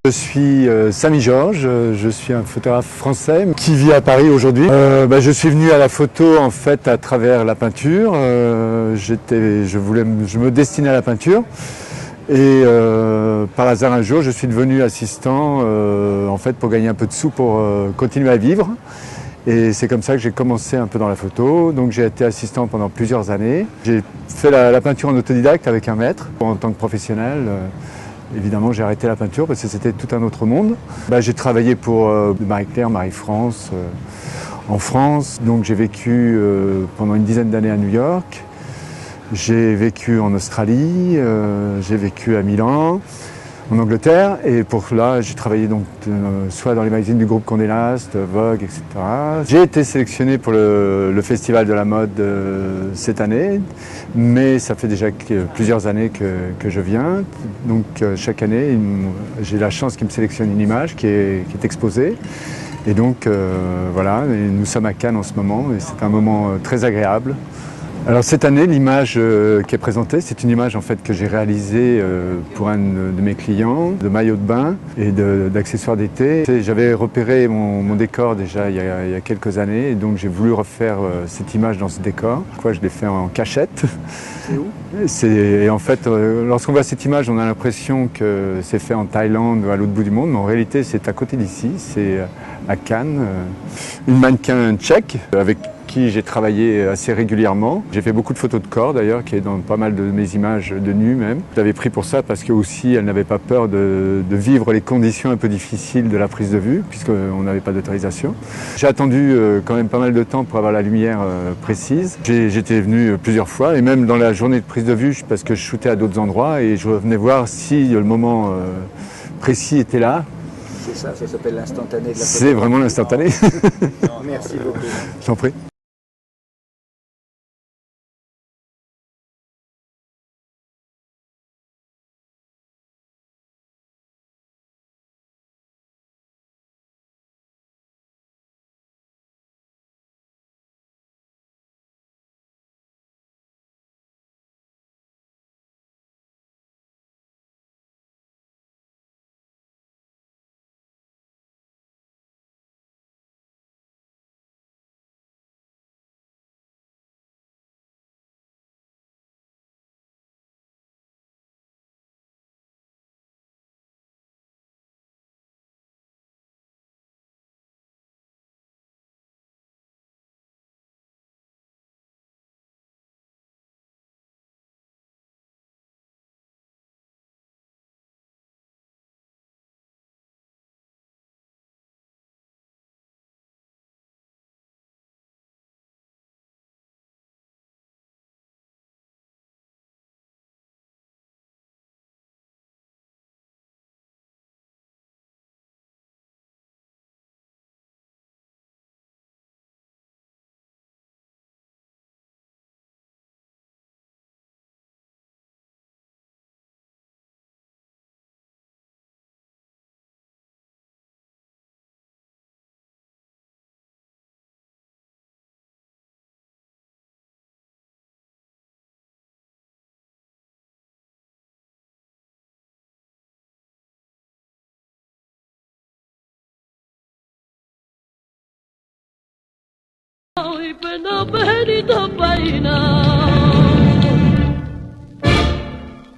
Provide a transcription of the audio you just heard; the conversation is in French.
Je suis Samy Georges, je suis un photographe français qui vit à Paris aujourd'hui. Je suis venu à la photo en fait à travers la peinture. Je me destinais à la peinture et par hasard un jour je suis devenu assistant en fait pour gagner un peu de sous pour continuer à vivre. Et c'est comme ça que j'ai commencé un peu dans la photo. Donc j'ai été assistant pendant plusieurs années. J'ai fait la peinture en autodidacte avec un maître en tant que professionnel. Évidemment, j'ai arrêté la peinture parce que c'était tout un autre monde. J'ai travaillé pour Marie-Claire, Marie-France en France. Donc j'ai vécu pendant une dizaine d'années à New York. J'ai vécu en Australie, j'ai vécu à Milan, en Angleterre. Et pour cela, j'ai travaillé donc soit dans les magazines du groupe Condé Nast, Vogue, etc. J'ai été sélectionné pour le Festival de la mode cette année. Mais ça fait déjà plusieurs années que je viens. Donc chaque année, j'ai la chance qu'ils me sélectionnent une image qui est exposée. Et donc voilà, et nous sommes à Cannes en ce moment et c'est un moment très agréable. Alors cette année, l'image qui est présentée, c'est une image en fait que j'ai réalisée pour un de mes clients, de maillots de bain et d'accessoires d'été. J'avais repéré mon décor déjà il y a quelques années et donc j'ai voulu refaire cette image dans ce décor. Je l'ai fait en cachette. C'est où? Et en fait, lorsqu'on voit cette image, on a l'impression que c'est fait en Thaïlande ou à l'autre bout du monde, mais en réalité c'est à côté d'ici, c'est à Cannes. Une mannequin tchèque avec qui j'ai travaillé assez régulièrement. J'ai fait beaucoup de photos de corps d'ailleurs, qui est dans pas mal de mes images de nu même. Je l'avais pris pour ça parce que aussi elle n'avait pas peur de vivre les conditions un peu difficiles de la prise de vue, puisqu'on n'avait pas d'autorisation. J'ai attendu quand même pas mal de temps pour avoir la lumière précise. J'étais venu plusieurs fois et même dans la journée de prise de vue, parce que je shootais à d'autres endroits et je venais voir si le moment précis était là. C'est ça s'appelle l'instantané de la photo. C'est vraiment l'instantané. Merci beaucoup. Je t'en prie. Pena, pena, pena,